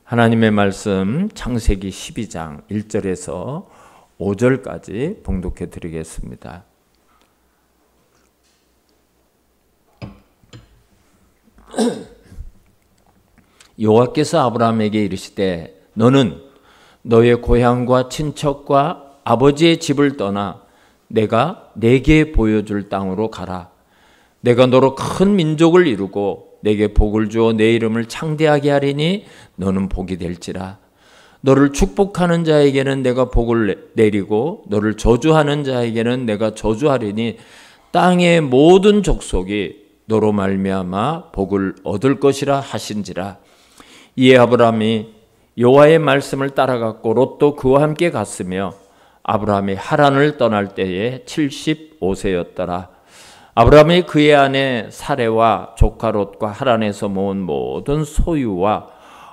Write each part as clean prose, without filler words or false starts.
하나님의 말씀 창세기 12장 1절에서 5절까지 봉독해 드리겠습니다. 여호와께서 아브라함에게 이르시되 너는 너의 고향과 친척과 아버지의 집을 떠나 내가 네게 보여줄 땅으로 가라. 내가 너로 큰 민족을 이루고 내게 복을 주어 내 이름을 창대하게 하리니 너는 복이 될지라. 너를 축복하는 자에게는 내가 복을 내리고 너를 저주하는 자에게는 내가 저주하리니 땅의 모든 족속이 너로 말미암아 복을 얻을 것이라 하신지라. 이에 아브라함이 여호와의 말씀을 따라갔고 롯도 그와 함께 갔으며 아브라함이 하란을 떠날 때에 75세였더라. 아브라함이 그의 아내 사레와 조카 롯과 하란에서 모은 모든 소유와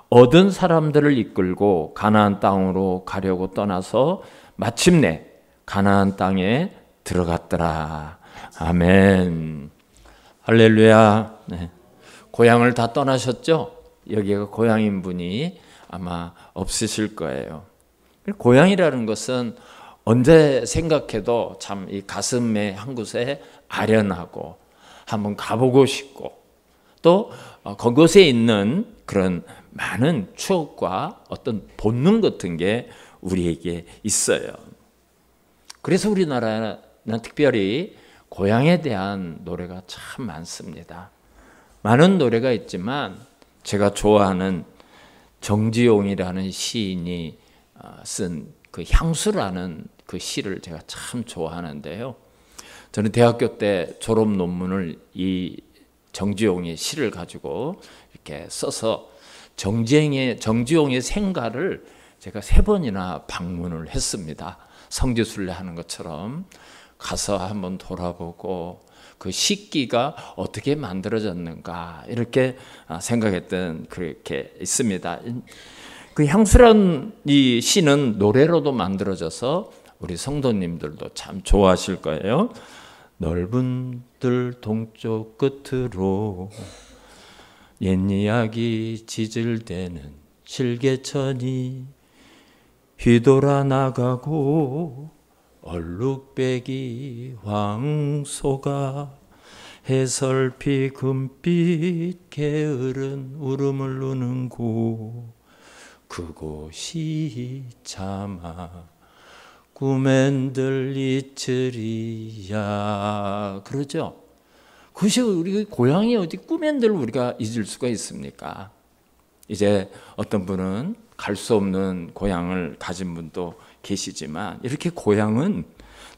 얻은 사람들을 이끌고 가나안 땅으로 가려고 떠나서 마침내 가나안 땅에 들어갔더라. 아멘. 할렐루야. 네. 고향을 다 떠나셨죠? 여기가 고향인 분이 아마 없으실 거예요. 고향이라는 것은 언제 생각해도 참 이 가슴의 한 곳에 아련하고 한번 가보고 싶고 또 그곳에 있는 그런 많은 추억과 어떤 본능 같은 게 우리에게 있어요. 그래서 우리나라는 특별히 고향에 대한 노래가 참 많습니다. 많은 노래가 있지만 제가 좋아하는 정지용이라는 시인이 쓴 그 향수라는 그 시를 제가 참 좋아하는데요. 저는 대학교 때 졸업 논문을 이 정지용의 시를 가지고 이렇게 써서 정지용의 생가를 제가 3번이나 방문을 했습니다. 성지순례 하는 것처럼 가서 한번 돌아보고 그 시기가 어떻게 만들어졌는가 이렇게 생각했던 그렇게 있습니다. 그 향수란 이 시는 노래로도 만들어져서 우리 성도님들도 참 좋아하실 거예요. 넓은 들 동쪽 끝으로 옛 이야기 지질대는 실개천이 휘돌아 나가고 얼룩배기 황소가 해설피 금빛 게으른 울음을 우는 곳 그곳이 차마 꿈엔들 이틀이야. 그러죠? 그것이 우리 고향이 어디 꿈엔들 우리가 잊을 수가 있습니까? 이제 어떤 분은 갈 수 없는 고향을 가진 분도 계시지만 이렇게 고향은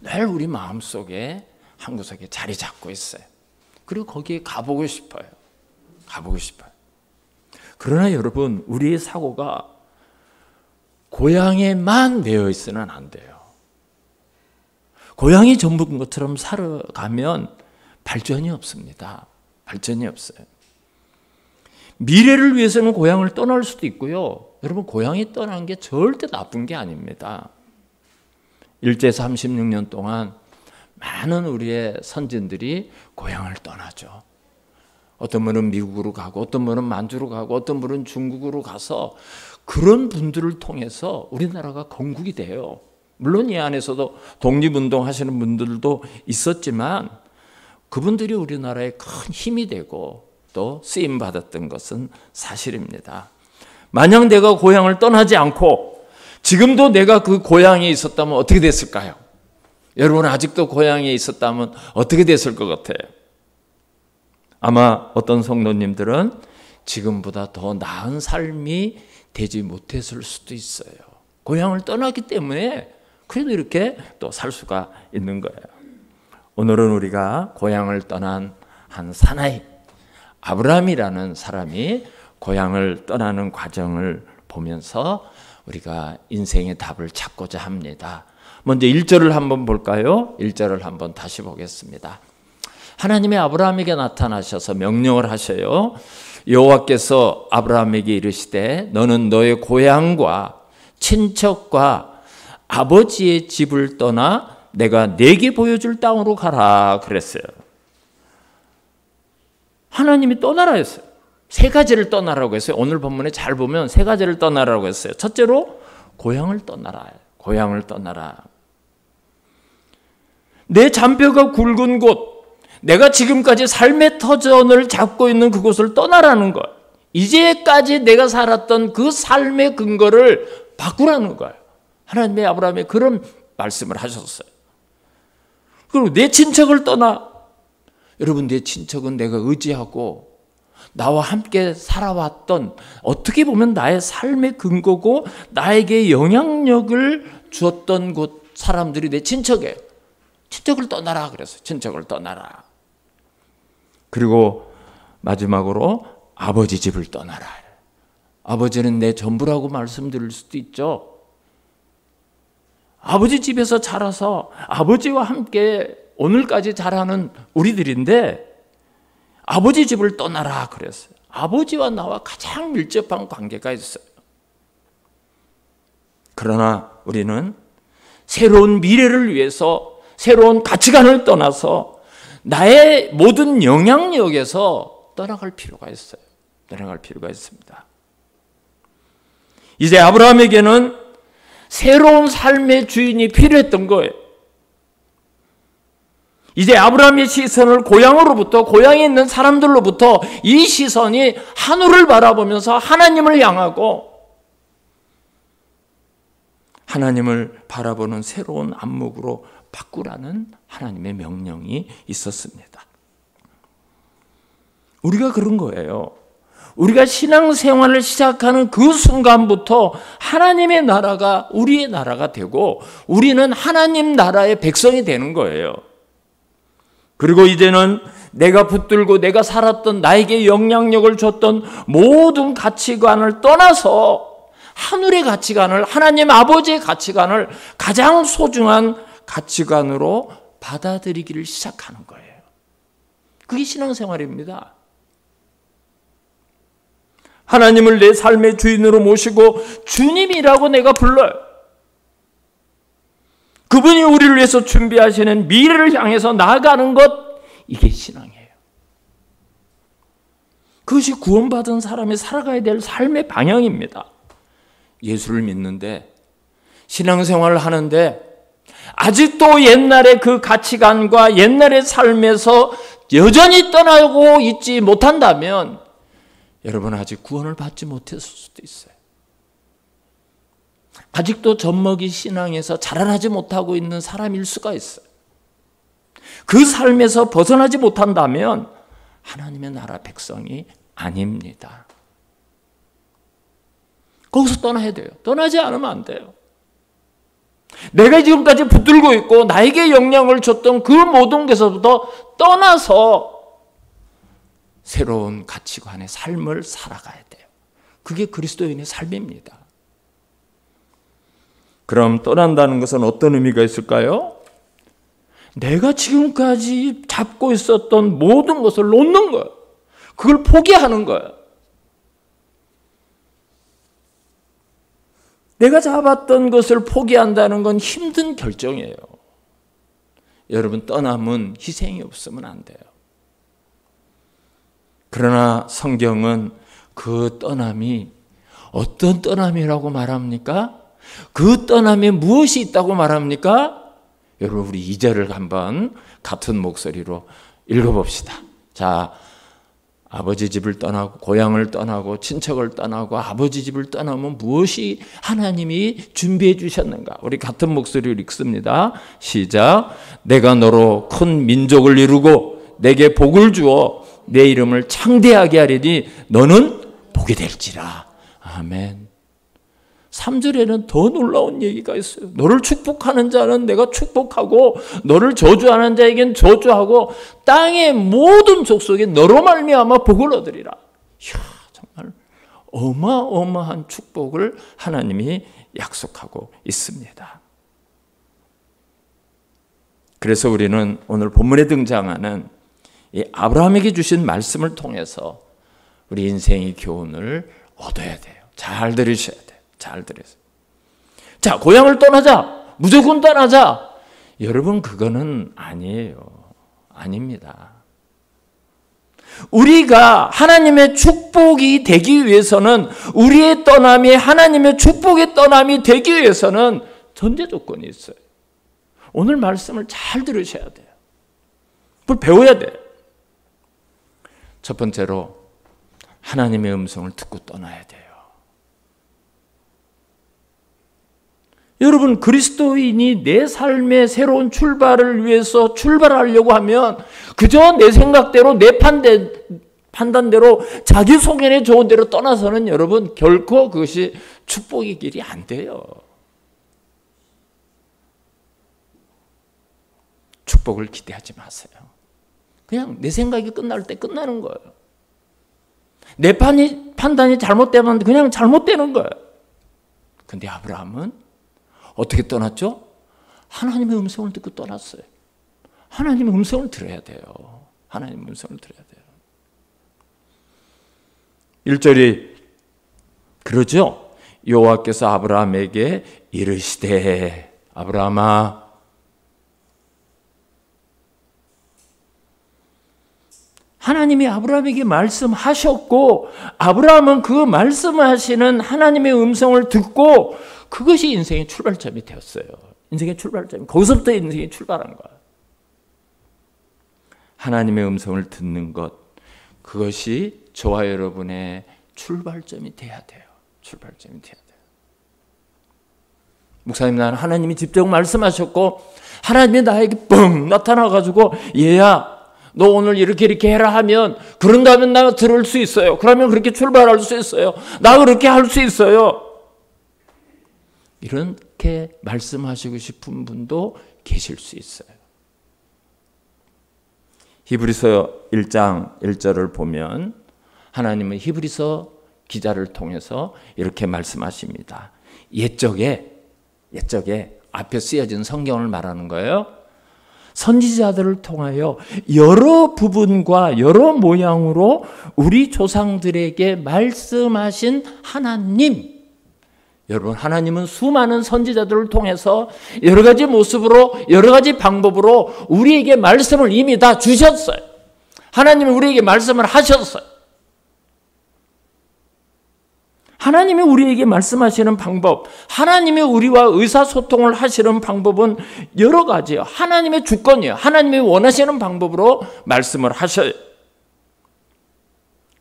늘 우리 마음속에 한 구석에 자리 잡고 있어요. 그리고 거기에 가보고 싶어요. 가보고 싶어요. 그러나 여러분, 우리의 사고가 고향에만 매여 있으면 안 돼요. 고향이 전부인 것처럼 살아가면 발전이 없습니다. 발전이 없어요. 미래를 위해서는 고향을 떠날 수도 있고요. 여러분, 고향이 떠난 게 절대 나쁜 게 아닙니다. 일제 36년 동안 많은 우리의 선진들이 고향을 떠나죠. 어떤 분은 미국으로 가고 어떤 분은 만주로 가고 어떤 분은 중국으로 가서 그런 분들을 통해서 우리나라가 건국이 돼요. 물론 이 안에서도 독립운동 하시는 분들도 있었지만 그분들이 우리나라에 큰 힘이 되고 또 쓰임받았던 것은 사실입니다. 만약 내가 고향을 떠나지 않고 지금도 내가 그 고향에 있었다면 어떻게 됐을까요? 여러분 아직도 고향에 있었다면 어떻게 됐을 것 같아요? 아마 어떤 성도님들은 지금보다 더 나은 삶이 되지 못했을 수도 있어요. 고향을 떠났기 때문에 그래도 이렇게 또 살 수가 있는 거예요. 오늘은 우리가 고향을 떠난 한 사나이 아브라함이라는 사람이 고향을 떠나는 과정을 보면서 우리가 인생의 답을 찾고자 합니다. 먼저 1절을 한번 볼까요? 1절을 한번 다시 보겠습니다. 하나님이 아브라함에게 나타나셔서 명령을 하셔요. 여호와께서 아브라함에게 이르시되 너는 너의 고향과 친척과 아버지의 집을 떠나 내가 네게 보여줄 땅으로 가라 그랬어요. 하나님이 떠나라 했어요. 세 가지를 떠나라고 했어요. 오늘 본문에 잘 보면 세 가지를 떠나라고 했어요. 첫째로 고향을 떠나라. 고향을 떠나라. 내 잔뼈가 굵은 곳, 내가 지금까지 삶의 터전을 잡고 있는 그곳을 떠나라는 것. 이제까지 내가 살았던 그 삶의 근거를 바꾸라는 거예요. 하나님의 아브라함에 그런 말씀을 하셨어요. 그리고 내 친척을 떠나. 여러분, 내 친척은 내가 의지하고 나와 함께 살아왔던, 어떻게 보면 나의 삶의 근거고 나에게 영향력을 주었던 곳 사람들이 내 친척이에요. 친척을 떠나라 그랬어요. 친척을 떠나라. 그리고 마지막으로 아버지 집을 떠나라. 아버지는 내 전부라고 말씀드릴 수도 있죠. 아버지 집에서 자라서 아버지와 함께 오늘까지 자라는 우리들인데 아버지 집을 떠나라 그랬어요. 아버지와 나와 가장 밀접한 관계가 있어요. 그러나 우리는 새로운 미래를 위해서 새로운 가치관을 떠나서 나의 모든 영향력에서 떠나갈 필요가 있어요. 떠나갈 필요가 있습니다. 이제 아브라함에게는 새로운 삶의 주인이 필요했던 거예요. 이제 아브라함의 시선을 고향으로부터, 고향에 있는 사람들로부터 이 시선이 하늘을 바라보면서 하나님을 향하고 하나님을 바라보는 새로운 안목으로 바꾸라는 하나님의 명령이 있었습니다. 우리가 그런 거예요. 우리가 신앙생활을 시작하는 그 순간부터 하나님의 나라가 우리의 나라가 되고 우리는 하나님 나라의 백성이 되는 거예요. 그리고 이제는 내가 붙들고 내가 살았던, 나에게 영향력을 줬던 모든 가치관을 떠나서 하늘의 가치관을, 하나님 아버지의 가치관을 가장 소중한 가치관으로 받아들이기를 시작하는 거예요. 그게 신앙생활입니다. 하나님을 내 삶의 주인으로 모시고 주님이라고 내가 불러요. 그분이 우리를 위해서 준비하시는 미래를 향해서 나아가는 것, 이게 신앙이에요. 그것이 구원받은 사람이 살아가야 될 삶의 방향입니다. 예수를 믿는데, 신앙생활을 하는데 아직도 옛날의 그 가치관과 옛날의 삶에서 여전히 떠나고 있지 못한다면 여러분 아직 구원을 받지 못했을 수도 있어요. 아직도 젖먹이 신앙에서 자라나지 못하고 있는 사람일 수가 있어요. 그 삶에서 벗어나지 못한다면 하나님의 나라 백성이 아닙니다. 거기서 떠나야 돼요. 떠나지 않으면 안 돼요. 내가 지금까지 붙들고 있고 나에게 영향을 줬던 그 모든 것에서부터 떠나서 새로운 가치관의 삶을 살아가야 돼요. 그게 그리스도인의 삶입니다. 그럼 떠난다는 것은 어떤 의미가 있을까요? 내가 지금까지 잡고 있었던 모든 것을 놓는 거예요. 그걸 포기하는 거예요. 내가 잡았던 것을 포기한다는 건 힘든 결정이에요. 여러분, 떠남은 희생이 없으면 안 돼요. 그러나 성경은 그 떠남이 어떤 떠남이라고 말합니까? 그 떠남에 무엇이 있다고 말합니까? 여러분, 우리 2절을 한번 같은 목소리로 읽어봅시다. 자, 아버지 집을 떠나고 고향을 떠나고 친척을 떠나고 아버지 집을 떠나면 무엇이 하나님이 준비해 주셨는가? 우리 같은 목소리로 읽습니다. 시작. 내가 너로 큰 민족을 이루고 내게 복을 주어 내 이름을 창대하게 하리니 너는 복이 될지라. 아멘. 3절에는 더 놀라운 얘기가 있어요. 너를 축복하는 자는 내가 축복하고 너를 저주하는 자에겐 저주하고 땅의 모든 족속에 너로 말미암아 복을 얻으리라. 이야, 정말 어마어마한 축복을 하나님이 약속하고 있습니다. 그래서 우리는 오늘 본문에 등장하는 이 아브라함에게 주신 말씀을 통해서 우리 인생의 교훈을 얻어야 돼요. 잘 들으셔야 돼요. 잘 들으세요. 자, 고향을 떠나자. 무조건 떠나자. 여러분, 그거는 아니에요. 아닙니다. 우리가 하나님의 축복이 되기 위해서는, 우리의 떠남이 하나님의 축복의 떠남이 되기 위해서는 전제 조건이 있어요. 오늘 말씀을 잘 들으셔야 돼요. 그걸 배워야 돼요. 첫 번째로 하나님의 음성을 듣고 떠나야 돼요. 여러분, 그리스도인이 내 삶의 새로운 출발을 위해서 출발하려고 하면 그저 내 생각대로, 내 판단대로, 자기 소견에 좋은 대로 떠나서는 여러분 결코 그것이 축복의 길이 안 돼요. 축복을 기대하지 마세요. 그냥 내 생각이 끝날 때 끝나는 거예요. 내 판단이 잘못되면 그냥 잘못되는 거예요. 근데 아브라함은 어떻게 떠났죠? 하나님의 음성을 듣고 떠났어요. 하나님의 음성을 들어야 돼요. 하나님의 음성을 들어야 돼요. 1절이 그러죠. 여호와께서 아브라함에게 이르시되, 아브라함아, 하나님이 아브라함에게 말씀하셨고, 아브라함은 그 말씀하시는 하나님의 음성을 듣고 그것이 인생의 출발점이 되었어요. 인생의 출발점. 거기서부터 인생이 출발한 거야. 하나님의 음성을 듣는 것, 그것이 저와 여러분의 출발점이 돼야 돼요. 출발점이 돼야 돼요. 목사님, 나는 하나님이 직접 말씀하셨고 하나님이 나에게 뻥 나타나가지고 얘야, 너 오늘 이렇게 해라 하면, 그런다면 나 들을 수 있어요. 그러면 그렇게 출발할 수 있어요. 나 그렇게 할 수 있어요. 이렇게 말씀하시고 싶은 분도 계실 수 있어요. 히브리서 1장 1절을 보면 하나님은 히브리서 기자를 통해서 이렇게 말씀하십니다. 옛적에 앞에 쓰여진 성경을 말하는 거예요. 선지자들을 통하여 여러 부분과 여러 모양으로 우리 조상들에게 말씀하신 하나님. 여러분, 하나님은 수많은 선지자들을 통해서 여러 가지 모습으로, 여러 가지 방법으로 우리에게 말씀을 이미 다 주셨어요. 하나님은 우리에게 말씀을 하셨어요. 하나님이 우리에게 말씀하시는 방법, 하나님이 우리와 의사소통을 하시는 방법은 여러 가지예요. 하나님의 주권이에요. 하나님이 원하시는 방법으로 말씀을 하셔요.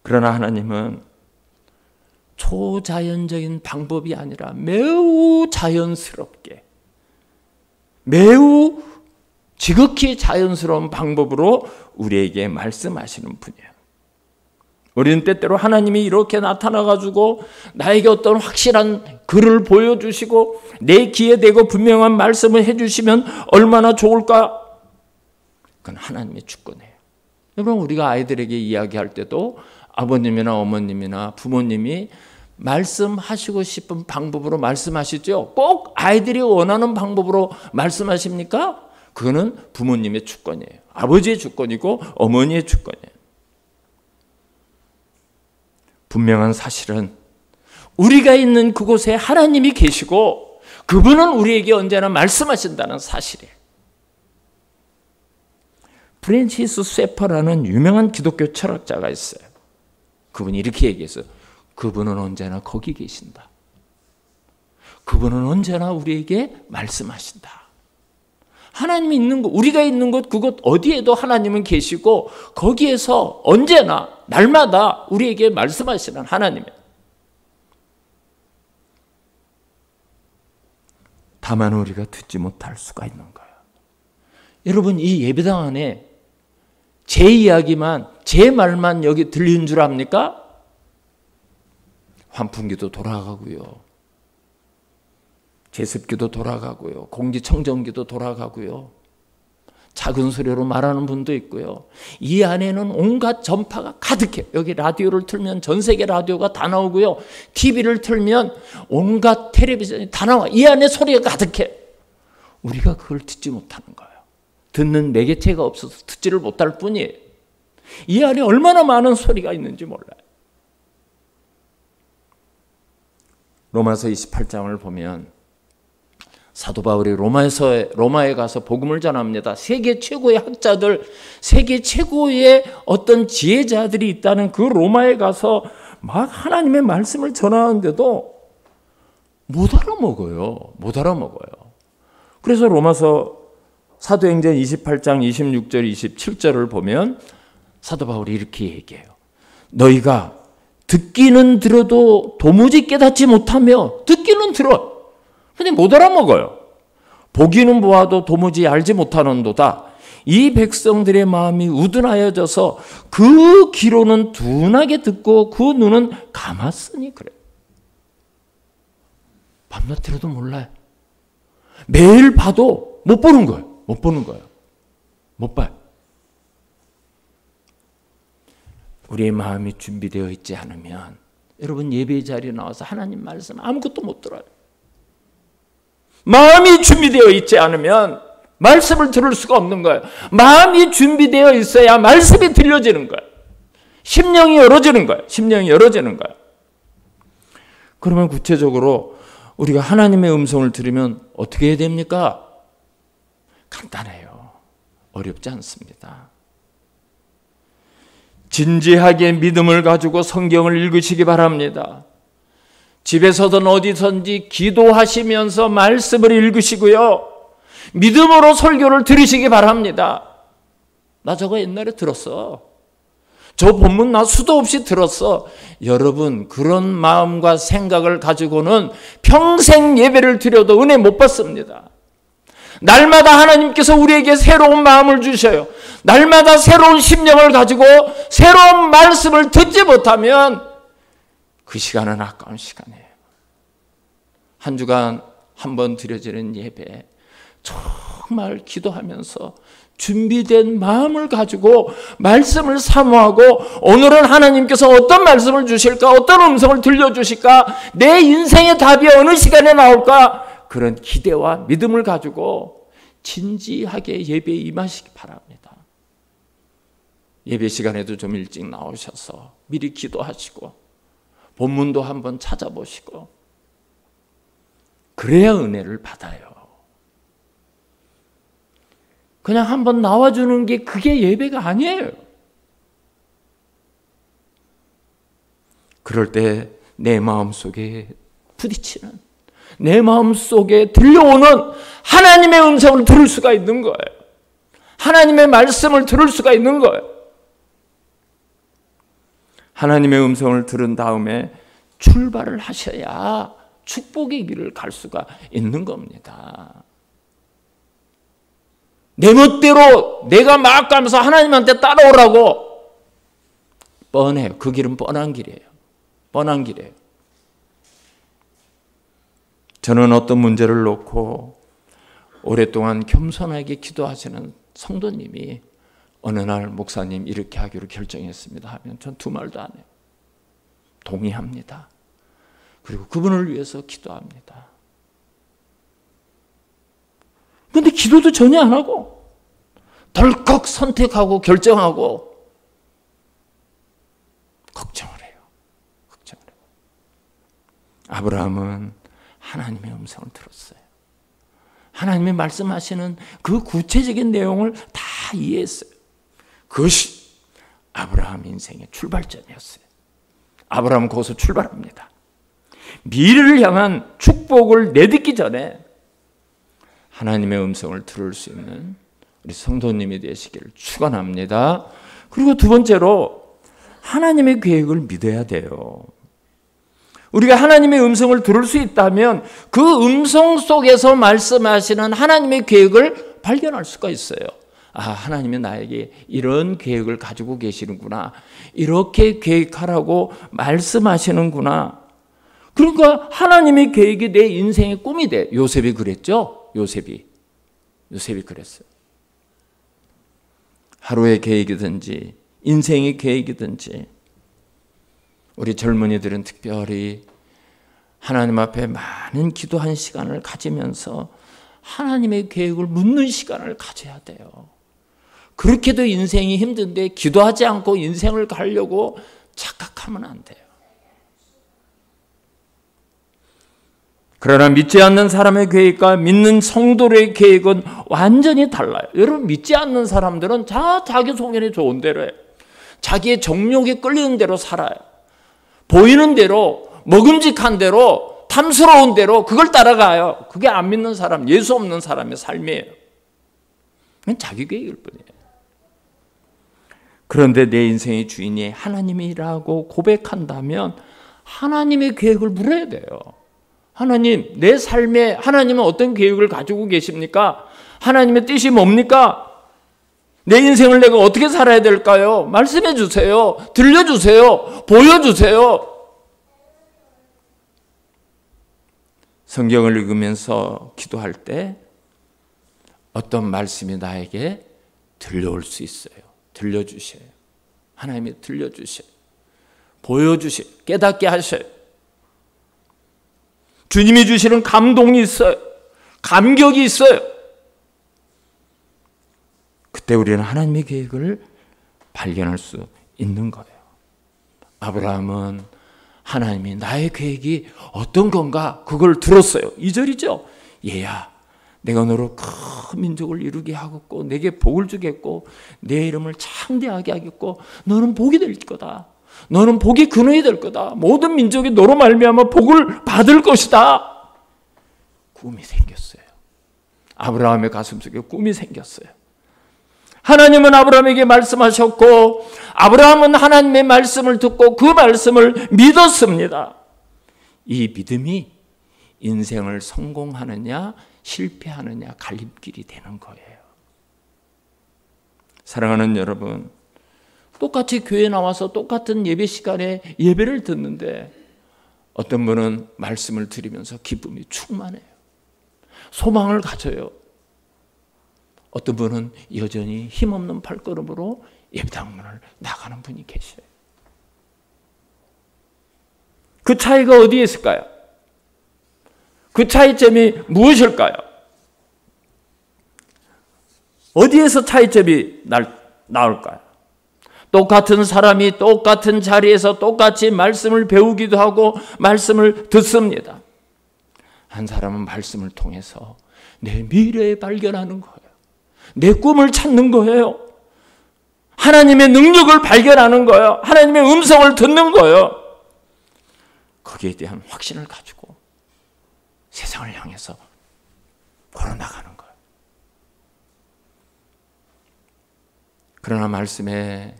그러나 하나님은 초자연적인 방법이 아니라 매우 자연스럽게, 매우 지극히 자연스러운 방법으로 우리에게 말씀하시는 분이에요. 우리는 때때로 하나님이 이렇게 나타나가지고 나에게 어떤 확실한 글을 보여주시고 내 귀에 대고 분명한 말씀을 해주시면 얼마나 좋을까? 그건 하나님의 주권이에요. 여러분, 우리가 아이들에게 이야기할 때도 아버님이나 어머님이나 부모님이 말씀하시고 싶은 방법으로 말씀하시죠. 꼭 아이들이 원하는 방법으로 말씀하십니까? 그거는 부모님의 주권이에요. 아버지의 주권이고 어머니의 주권이에요. 분명한 사실은 우리가 있는 그곳에 하나님이 계시고 그분은 우리에게 언제나 말씀하신다는 사실이에요. 프랜시스 쇠퍼라는 유명한 기독교 철학자가 있어요. 그분이 이렇게 얘기했어요. 그분은 언제나 거기 계신다. 그분은 언제나 우리에게 말씀하신다. 하나님이 있는 곳, 우리가 있는 곳, 그곳 어디에도 하나님은 계시고 거기에서 언제나 날마다 우리에게 말씀하시는 하나님이에요. 다만 우리가 듣지 못할 수가 있는 거예요. 여러분, 이 예배당 안에 제 이야기만, 제 말만 여기 들리는 줄 압니까? 환풍기도 돌아가고요. 제습기도 돌아가고요. 공기청정기도 돌아가고요. 작은 소리로 말하는 분도 있고요. 이 안에는 온갖 전파가 가득해요. 여기 라디오를 틀면 전 세계 라디오가 다 나오고요. TV를 틀면 온갖 텔레비전이 다 나와. 이 안에 소리가 가득해요. 우리가 그걸 듣지 못하는 거예요. 듣는 매개체가 없어서 듣지를 못할 뿐이에요. 이 안에 얼마나 많은 소리가 있는지 몰라요. 로마서 28장을 보면 사도 바울이 로마에 가서 복음을 전합니다. 세계 최고의 학자들, 세계 최고의 어떤 지혜자들이 있다는 그 로마에 가서 막 하나님의 말씀을 전하는데도 못 알아먹어요. 못 알아먹어요. 그래서 로마서 사도행전 28장 26절 27절을 보면 사도 바울이 이렇게 얘기해요. 너희가 듣기는 들어도 도무지 깨닫지 못하며, 듣기는 들어 근데 못 알아먹어요. 보기는 보아도 도무지 알지 못하는도다. 이 백성들의 마음이 우둔하여져서 그 귀로는 둔하게 듣고 그 눈은 감았으니 그래. 밤낮 들어도 몰라요. 매일 봐도 못 보는 거예요. 못 보는 거예요. 못 봐요. 우리의 마음이 준비되어 있지 않으면 여러분 예배 자리에 나와서 하나님 말씀 아무것도 못 들어요. 마음이 준비되어 있지 않으면 말씀을 들을 수가 없는 거예요. 마음이 준비되어 있어야 말씀이 들려지는 거예요. 심령이 열어지는 거예요. 심령이 열어지는 거예요. 그러면 구체적으로 우리가 하나님의 음성을 들으면 어떻게 해야 됩니까? 간단해요. 어렵지 않습니다. 진지하게 믿음을 가지고 성경을 읽으시기 바랍니다. 집에서든 어디선지 기도하시면서 말씀을 읽으시고요. 믿음으로 설교를 들으시기 바랍니다. 나 저거 옛날에 들었어. 저 본문 나 수도 없이 들었어. 여러분 그런 마음과 생각을 가지고는 평생 예배를 드려도 은혜 못 받습니다. 날마다 하나님께서 우리에게 새로운 마음을 주셔요. 날마다 새로운 심령을 가지고 새로운 말씀을 듣지 못하면 그 시간은 아까운 시간이에요. 한 주간 한 번 드려지는 예배 정말 기도하면서 준비된 마음을 가지고 말씀을 사모하고 오늘은 하나님께서 어떤 말씀을 주실까? 어떤 음성을 들려주실까? 내 인생의 답이 어느 시간에 나올까? 그런 기대와 믿음을 가지고 진지하게 예배에 임하시기 바랍니다. 예배 시간에도 좀 일찍 나오셔서 미리 기도하시고 본문도 한번 찾아보시고 그래야 은혜를 받아요. 그냥 한번 나와주는 게 그게 예배가 아니에요. 그럴 때 내 마음속에 부딪히는, 내 마음속에 들려오는 하나님의 음성을 들을 수가 있는 거예요. 하나님의 말씀을 들을 수가 있는 거예요. 하나님의 음성을 들은 다음에 출발을 하셔야 축복의 길을 갈 수가 있는 겁니다. 내 멋대로 내가 막 가면서 하나님한테 따라오라고 뻔해요. 그 길은 뻔한 길이에요. 뻔한 길이에요. 저는 어떤 문제를 놓고 오랫동안 겸손하게 기도하시는 성도님이 어느 날 목사님 이렇게 하기로 결정했습니다 하면 전 두 말도 안 해요. 동의합니다. 그리고 그분을 위해서 기도합니다. 그런데 기도도 전혀 안 하고 덜컥 선택하고 결정하고 걱정을 해요. 걱정을 해요. 아브라함은 하나님의 음성을 들었어요. 하나님의 말씀하시는 그 구체적인 내용을 다 이해했어요. 그것이 아브라함 인생의 출발점이었어요. 아브라함은 거기서 출발합니다. 미래를 향한 축복을 내딛기 전에 하나님의 음성을 들을 수 있는 우리 성도님이 되시기를 축원합니다. 그리고 두 번째로 하나님의 계획을 믿어야 돼요. 우리가 하나님의 음성을 들을 수 있다면 그 음성 속에서 말씀하시는 하나님의 계획을 발견할 수가 있어요. 아, 하나님이 나에게 이런 계획을 가지고 계시는구나. 이렇게 계획하라고 말씀하시는구나. 그러니까 하나님의 계획이 내 인생의 꿈이 돼. 요셉이 그랬죠? 요셉이 그랬어요. 하루의 계획이든지 인생의 계획이든지 우리 젊은이들은 특별히 하나님 앞에 많은 기도한 시간을 가지면서 하나님의 계획을 묻는 시간을 가져야 돼요. 그렇게도 인생이 힘든데 기도하지 않고 인생을 가려고 착각하면 안 돼요. 그러나 믿지 않는 사람의 계획과 믿는 성도의 계획은 완전히 달라요. 여러분, 믿지 않는 사람들은 자기 소견이 좋은 대로 해요. 자기의 정욕에 끌리는 대로 살아요. 보이는 대로, 먹음직한 대로, 탐스러운 대로 그걸 따라가요. 그게 안 믿는 사람, 예수 없는 사람의 삶이에요. 그건 자기 계획일 뿐이에요. 그런데 내 인생의 주인이 하나님이라고 고백한다면 하나님의 계획을 물어야 돼요. 하나님, 내 삶에 하나님은 어떤 계획을 가지고 계십니까? 하나님의 뜻이 뭡니까? 내 인생을 내가 어떻게 살아야 될까요? 말씀해 주세요. 들려주세요. 보여주세요. 성경을 읽으면서 기도할 때 어떤 말씀이 나에게 들려올 수 있어요. 들려주셔요. 하나님이 들려주셔요. 보여주셔요. 깨닫게 하셔요. 주님이 주시는 감동이 있어요. 감격이 있어요. 그때 우리는 하나님의 계획을 발견할 수 있는 거예요. 아브라함은 하나님이 나의 계획이 어떤 건가 그걸 들었어요. 2절이죠. 얘야, 내가 너로 큰 민족을 이루게 하겠고 내게 복을 주겠고 내 이름을 창대하게 하겠고 너는 복이 될 거다. 너는 복이 근원이 될 거다. 모든 민족이 너로 말미암아 복을 받을 것이다. 꿈이 생겼어요. 아브라함의 가슴속에 꿈이 생겼어요. 하나님은 아브라함에게 말씀하셨고 아브라함은 하나님의 말씀을 듣고 그 말씀을 믿었습니다. 이 믿음이 인생을 성공하느냐 실패하느냐 갈림길이 되는 거예요. 사랑하는 여러분, 똑같이 교회에 나와서 똑같은 예배 시간에 예배를 듣는데 어떤 분은 말씀을 들으면서 기쁨이 충만해요. 소망을 가져요. 어떤 분은 여전히 힘없는 발걸음으로 예배당 문을 나가는 분이 계셔요. 그 차이가 어디에 있을까요? 그 차이점이 무엇일까요? 어디에서 차이점이 나올까요? 똑같은 사람이 똑같은 자리에서 똑같이 말씀을 배우기도 하고 말씀을 듣습니다. 한 사람은 말씀을 통해서 내 미래에 발견하는 거예요. 내 꿈을 찾는 거예요. 하나님의 능력을 발견하는 거예요. 하나님의 음성을 듣는 거예요. 거기에 대한 확신을 가지고 세상을 향해서 걸어나가는 거예요. 그러나 말씀에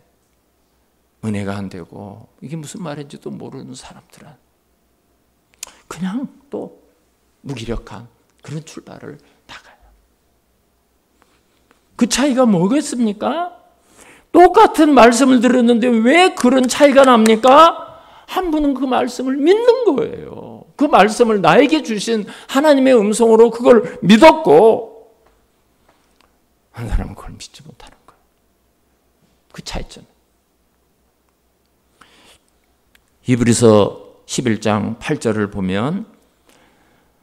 은혜가 안 되고 이게 무슨 말인지도 모르는 사람들은 그냥 또 무기력한 그런 출발을 나가요. 그 차이가 뭐겠습니까? 똑같은 말씀을 들었는데 왜 그런 차이가 납니까? 한 분은 그 말씀을 믿는 거예요. 그 말씀을 나에게 주신 하나님의 음성으로 그걸 믿었고 한 사람은 그걸 믿지 못하는 거예요. 그 차이점. 히브리서 11장 8절을 보면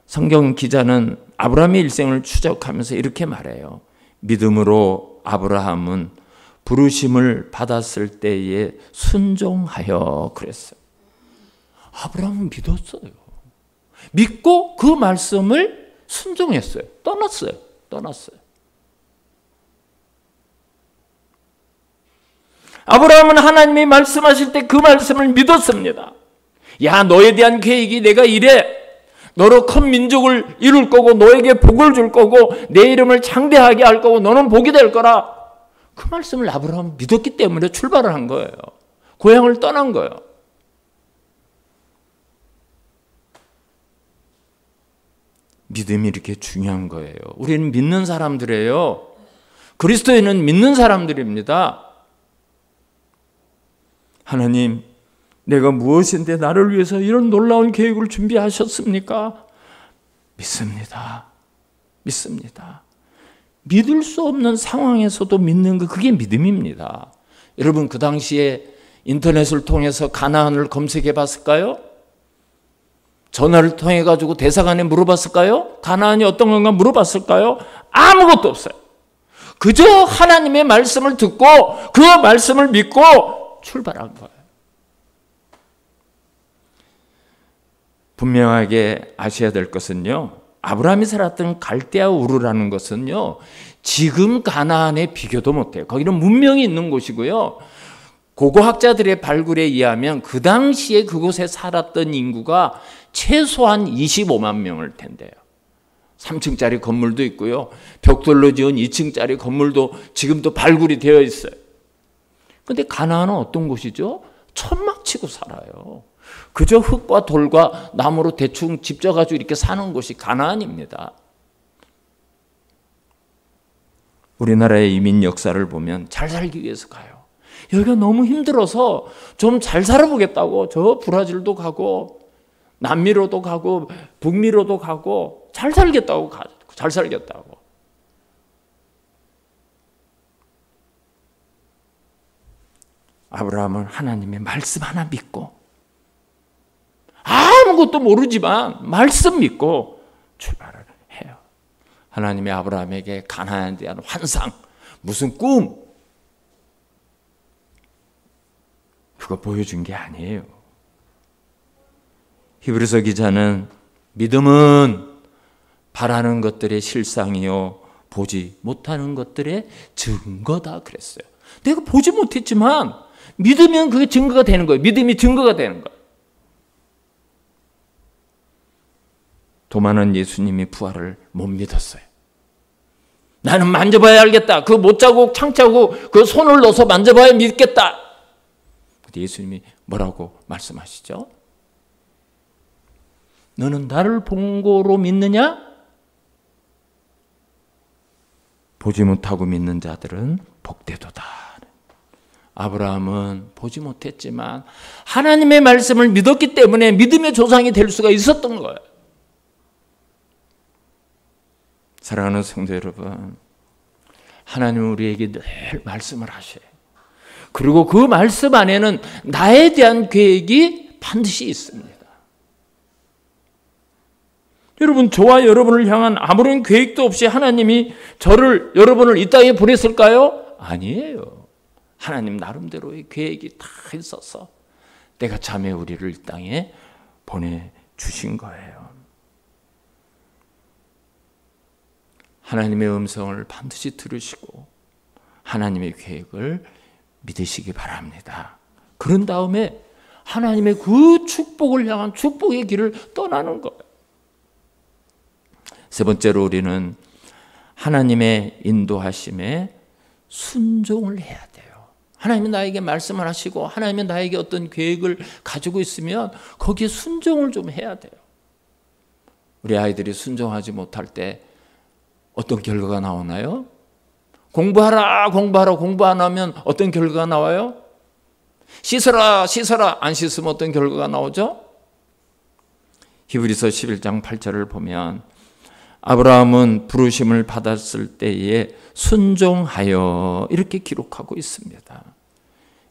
성경 기자는 아브라함의 일생을 추적하면서 이렇게 말해요. 믿음으로 아브라함은 부르심을 받았을 때에 순종하여 그랬어요. 아브라함은 믿었어요. 믿고 그 말씀을 순종했어요. 떠났어요. 아브라함은 하나님이 말씀하실 때 그 말씀을 믿었습니다. 야, 너에 대한 계획이 내가 이래. 너로 큰 민족을 이룰 거고 너에게 복을 줄 거고 내 이름을 창대하게 할 거고 너는 복이 될 거라. 그 말씀을 아브라함은 믿었기 때문에 출발을 한 거예요. 고향을 떠난 거예요. 믿음이 이렇게 중요한 거예요. 우리는 믿는 사람들이에요. 그리스도인은 믿는 사람들입니다. 하나님, 내가 무엇인데 나를 위해서 이런 놀라운 계획을 준비하셨습니까? 믿습니다. 믿을 수 없는 상황에서도 믿는 거, 그게 믿음입니다. 여러분, 그 당시에 인터넷을 통해서 가나안을 검색해 봤을까요? 전화를 통해 가지고 대사관에 물어봤을까요? 가나안이 어떤 건가 물어봤을까요? 아무것도 없어요. 그저 하나님의 말씀을 듣고 그 말씀을 믿고 출발한 거예요. 분명하게 아셔야 될 것은요, 아브라함이 살았던 갈대아 우르라는 것은요, 지금 가나안에 비교도 못해요. 거기는 문명이 있는 곳이고요. 고고학자들의 발굴에 의하면 그 당시에 그곳에 살았던 인구가 최소한 25만 명일 텐데요. 3층짜리 건물도 있고요. 벽돌로 지은 2층짜리 건물도 지금도 발굴이 되어 있어요. 그런데 가나안은 어떤 곳이죠? 천막치고 살아요. 그저 흙과 돌과 나무로 대충 집 져가지고 이렇게 사는 곳이 가나안입니다. 우리나라의 이민 역사를 보면 잘 살기 위해서 가요. 여기가 너무 힘들어서 좀 잘 살아보겠다고 저 브라질도 가고 남미로도 가고 북미로도 가고 잘 살겠다고 가요. 잘 살겠다고. 아브라함은 하나님의 말씀 하나 믿고 아무것도 모르지만 말씀 믿고 출발을 해요. 하나님의 아브라함에게 가나안에 대한 환상, 무슨 꿈, 그거 보여준 게 아니에요. 히브리서 기자는 믿음은 바라는 것들의 실상이요 보지 못하는 것들의 증거다 그랬어요. 내가 보지 못했지만 믿으면 그게 증거가 되는 거예요. 믿음이 증거가 되는 거예요. 도마는 예수님이 부활을 못 믿었어요. 나는 만져봐야 알겠다. 그 못자국, 창자국, 그 손을 넣어서 만져봐야 믿겠다. 근데 예수님이 뭐라고 말씀하시죠? 너는 나를 본 거로 믿느냐? 보지 못하고 믿는 자들은 복되도다. 아브라함은 보지 못했지만 하나님의 말씀을 믿었기 때문에 믿음의 조상이 될 수가 있었던 거예요. 사랑하는 성도 여러분, 하나님은 우리에게 늘 말씀을 하셔요. 그리고 그 말씀 안에는 나에 대한 계획이 반드시 있습니다. 여러분, 저와 여러분을 향한 아무런 계획도 없이 하나님이 여러분을 이 땅에 보냈을까요? 아니에요. 하나님 나름대로의 계획이 다 있어서 때가 참에 우리를 이 땅에 보내주신 거예요. 하나님의 음성을 반드시 들으시고 하나님의 계획을 믿으시기 바랍니다. 그런 다음에 하나님의 그 축복을 향한 축복의 길을 떠나는 거예요. 세 번째로 우리는 하나님의 인도하심에 순종을 해야 돼요. 하나님이 나에게 말씀을 하시고 하나님이 나에게 어떤 계획을 가지고 있으면 거기에 순종을 좀 해야 돼요. 우리 아이들이 순종하지 못할 때 어떤 결과가 나오나요? 공부하라 공부 안 하면 어떤 결과가 나와요? 씻어라 안 씻으면 어떤 결과가 나오죠? 히브리서 11장 8절을 보면 아브라함은 부르심을 받았을 때에 순종하여 이렇게 기록하고 있습니다.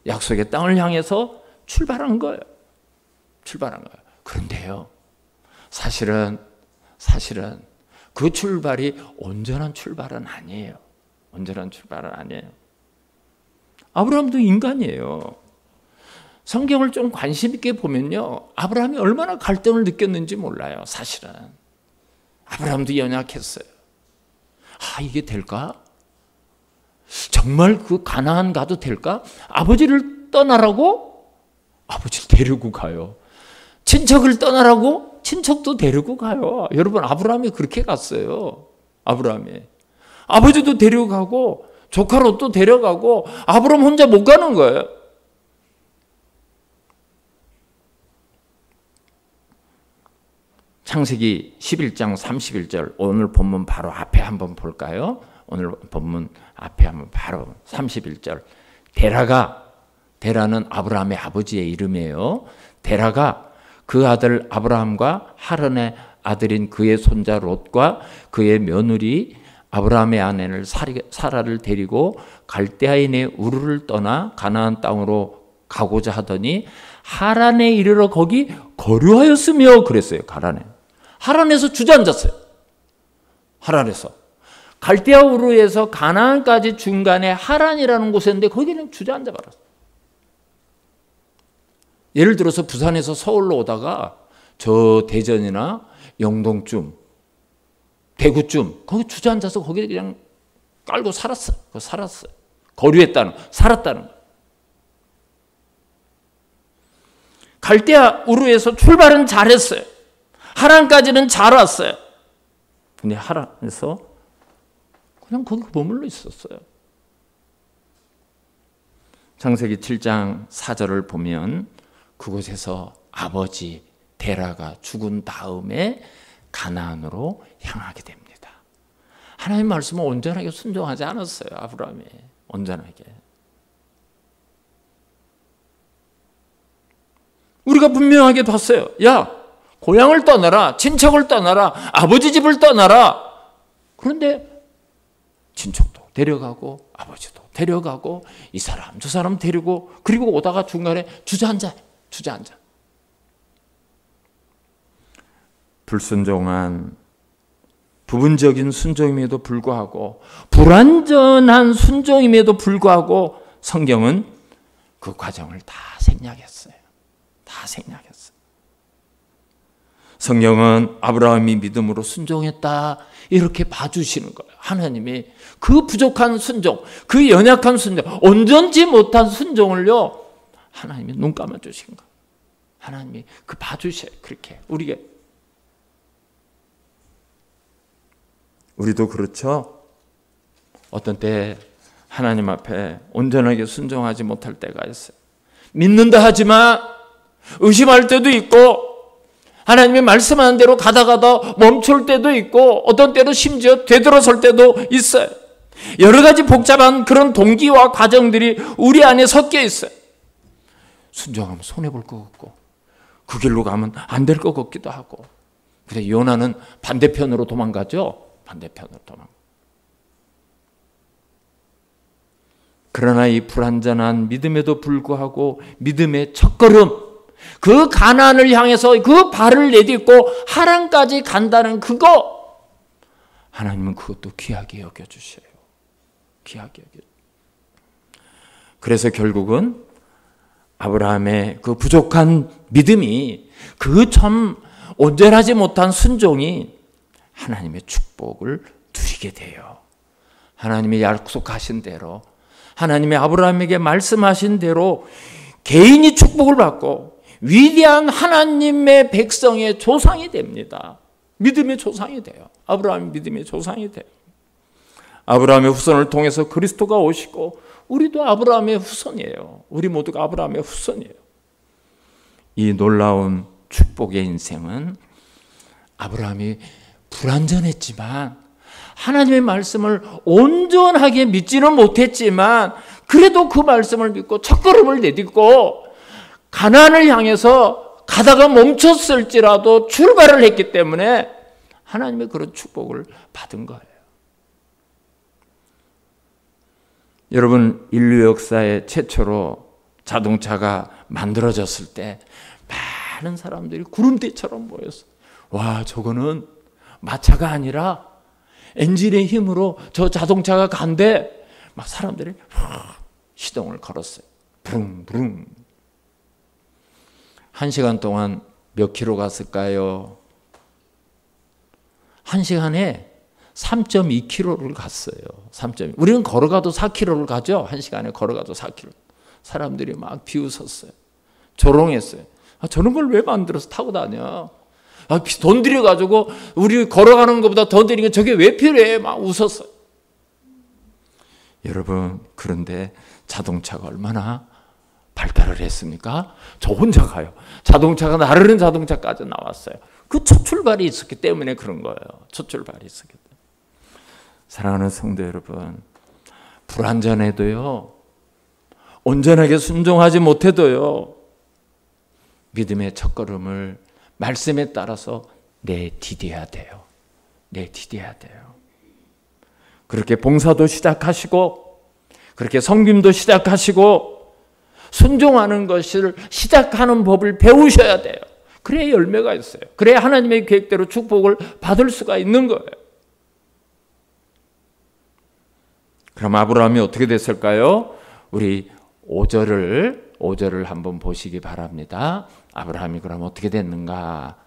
약속의 땅을 향해서 출발한 거예요. 그런데요, 사실은 그 출발이 온전한 출발은 아니에요. 아브라함도 인간이에요. 성경을 좀 관심 있게 보면요, 아브라함이 얼마나 갈등을 느꼈는지 몰라요. 사실은 아브라함도 연약했어요. 이게 될까? 정말 그 가나안 가도 될까? 아버지를 떠나라고? 아버지를 데리고 가요. 친척을 떠나라고? 친척도 데리고 가요. 여러분, 아브라함이 그렇게 갔어요. 아버지도 데리고 가고 조카 롯도 데려가고 아브라함 혼자 못 가는 거예요. 창세기 11장 31절, 오늘 본문 바로 앞에 한번 볼까요? 오늘 본문 앞에 한번 바로 31절. 데라는 아브라함의 아버지의 이름이에요. 데라가 그 아들 아브라함과 하란의 아들인 그의 손자 롯과 그의 며느리 아브라함의 아내를 사라를 데리고 갈대아인의 우르를 떠나 가나안 땅으로 가고자 하더니 하란에 이르러 거기 거류하였으며 그랬어요. 하란에서 주저앉았어요. 하란에서 갈대아 우르에서 가나안까지 중간에 하란이라는 곳이었는데 거기는 주저앉아 버렸어요. 예를 들어서 부산에서 서울로 오다가 저 대전이나 영동쯤, 대구쯤 거기 주저앉아서 거기 그냥 깔고 살았어요. 거류했다는, 살았다는 거예요. 갈대아 우르에서 출발은 잘했어요. 하란까지는 잘 왔어요. 근데 하란에서 그냥 거기 머물러 있었어요. 창세기 7장 4절을 보면 그곳에서 아버지 데라가 죽은 다음에 가나안으로 향하게 됩니다. 하나님 말씀은 온전하게 순종하지 않았어요. 아브라함이 온전하게. 우리가 분명하게 봤어요. 야, 고향을 떠나라, 친척을 떠나라, 아버지 집을 떠나라. 그런데 친척도 데려가고 아버지도 데려가고 이 사람 저 사람 데리고, 그리고 오다가 중간에 주저앉아. 불순종한 부분적인 순종임에도 불구하고, 불완전한 순종임에도 불구하고 성경은 그 과정을 다 생략했어요. 성경은 아브라함이 믿음으로 순종했다 이렇게 봐주시는 거예요. 하나님이 그 부족한 순종, 그 연약한 순종, 온전치 못한 순종을요, 하나님이 눈 감아 주신 거예요. 하나님이 그 봐주셔요. 그렇게 우리도 그렇죠. 어떤 때 하나님 앞에 온전하게 순종하지 못할 때가 있어요. 믿는다 하지만 의심할 때도 있고, 하나님이 말씀하는 대로 가다 멈출 때도 있고, 어떤 때로 심지어 되돌아설 때도 있어요. 여러 가지 복잡한 그런 동기와 과정들이 우리 안에 섞여 있어요. 순종하면 손해볼 것 같고, 그 길로 가면 안 될 것 같기도 하고. 근데 요나는 반대편으로 도망가죠. 그러나 이 불완전한 믿음에도 불구하고 믿음의 첫걸음, 그 가나안을 향해서 그 발을 내딛고 하란까지 간다는 그거, 하나님은 그것도 귀하게 여겨주셔요. 그래서 결국은 아브라함의 그 부족한 믿음이, 그 참 온전하지 못한 순종이 하나님의 축복을 누리게 돼요. 하나님의 약속하신 대로, 하나님의 아브라함에게 말씀하신 대로 개인이 축복을 받고 위대한 하나님의 백성의 조상이 됩니다. 믿음의 조상이 돼요. 아브라함이 믿음의 조상이 돼요. 아브라함의 후손을 통해서 그리스도가 오시고, 우리도 아브라함의 후손이에요. 우리 모두가 아브라함의 후손이에요. 이 놀라운 축복의 인생은 아브라함이 불완전했지만, 하나님의 말씀을 온전하게 믿지는 못했지만, 그래도 그 말씀을 믿고 첫걸음을 내딛고 가나안을 향해서 가다가 멈췄을지라도 출발을 했기 때문에 하나님의 그런 축복을 받은 거예요. 여러분, 인류 역사의 최초로 자동차가 만들어졌을 때 많은 사람들이 구름대처럼 모였어요. 와, 저거는 마차가 아니라 엔진의 힘으로 저 자동차가 간대. 막 사람들이 시동을 걸었어요. 부릉부릉. 1시간 동안 몇 킬로 갔을까요? 1시간에 3.2km를 갔어요. 우리는 걸어가도 4km를 가죠. 1시간에 걸어가도 4km. 사람들이 막 비웃었어요. 조롱했어요. 저런 걸 왜 만들어서 타고 다녀? 돈 들여가지고 우리 걸어가는 것보다 더 드리는 게 저게 왜 필요해? 막 웃었어요. 여러분, 그런데 자동차가 얼마나 발달을 했습니까? 저 혼자 가요. 자동차가 나르는 자동차까지 나왔어요. 그 첫 출발이 있었기 때문에 그런 거예요. 첫 출발이 있었기 때문에. 사랑하는 성도 여러분, 불완전해도요, 온전하게 순종하지 못해도요, 믿음의 첫걸음을 말씀에 따라서 내디뎌야 돼요. 그렇게 봉사도 시작하시고, 그렇게 섬김도 시작하시고, 순종하는 것을 시작하는 법을 배우셔야 돼요. 그래야 열매가 있어요. 그래야 하나님의 계획대로 축복을 받을 수가 있는 거예요. 그럼 아브라함이 어떻게 됐을까요? 우리 5절을 한번 보시기 바랍니다. 아브라함이 그럼 어떻게 됐는가?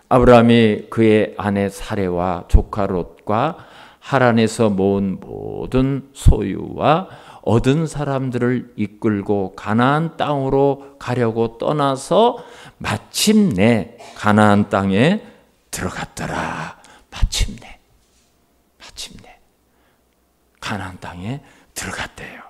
아브라함이 그의 아내 사레와 조카 롯과 하란에서 모은 모든 소유와 얻은 사람들을 이끌고 가나안 땅으로 가려고 떠나서 마침내 가나안 땅에 들어갔더라. 마침내 가나안 땅에 들어갔대요.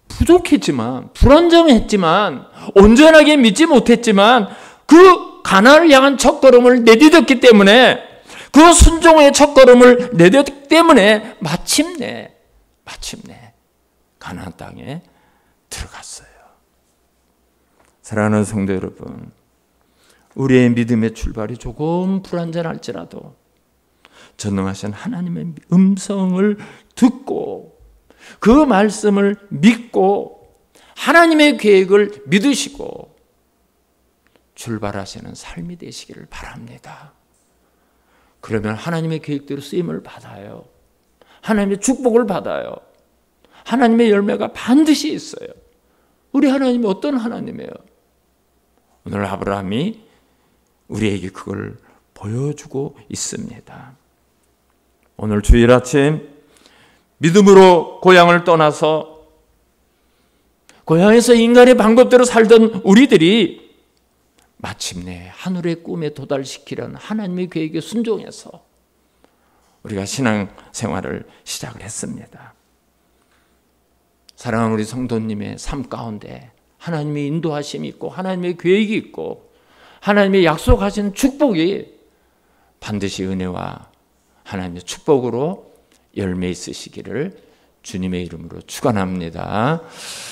부족했지만, 불완전했지만, 온전하게 믿지 못했지만 그 가나안을 향한 첫걸음을 내딛었기 때문에, 그 순종의 첫걸음을 내딛었기 때문에 마침내 가나안 땅에 들어갔어요. 사랑하는 성도 여러분, 우리의 믿음의 출발이 조금 불완전할지라도 전능하신 하나님의 음성을 듣고 그 말씀을 믿고 하나님의 계획을 믿으시고 출발하시는 삶이 되시기를 바랍니다. 그러면 하나님의 계획대로 쓰임을 받아요. 하나님의 축복을 받아요. 하나님의 열매가 반드시 있어요. 우리 하나님이 어떤 하나님이에요? 오늘 아브라함이 우리에게 그걸 보여주고 있습니다. 오늘 주일 아침 믿음으로 고향을 떠나서 고향에서 인간의 방법대로 살던 우리들이 마침내 하늘의 꿈에 도달시키려는 하나님의 계획에 순종해서 우리가 신앙 생활을 시작을 했습니다. 사랑하는 우리 성도님의 삶 가운데 하나님의 인도하심이 있고 하나님의 계획이 있고 하나님의 약속하신 축복이 반드시 은혜와 하나님의 축복으로 열매 있으시기를 주님의 이름으로 축원합니다.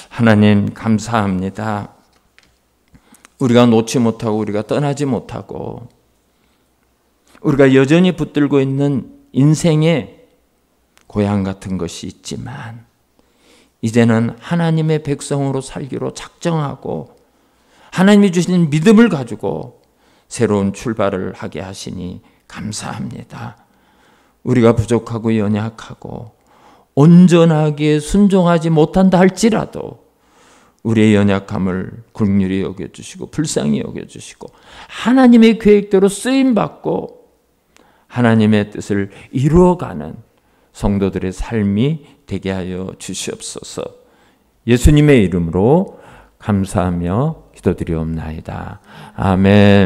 하나님 감사합니다. 우리가 놓지 못하고 우리가 떠나지 못하고 우리가 여전히 붙들고 있는 인생의 고향 같은 것이 있지만 이제는 하나님의 백성으로 살기로 작정하고 하나님이 주신 믿음을 가지고 새로운 출발을 하게 하시니 감사합니다. 우리가 부족하고 연약하고 온전하게 순종하지 못한다 할지라도 우리의 연약함을 긍휼히 여겨주시고 불쌍히 여겨주시고 하나님의 계획대로 쓰임받고 하나님의 뜻을 이루어가는 성도들의 삶이 되게 하여 주시옵소서. 예수님의 이름으로 감사하며 기도드리옵나이다. 아멘.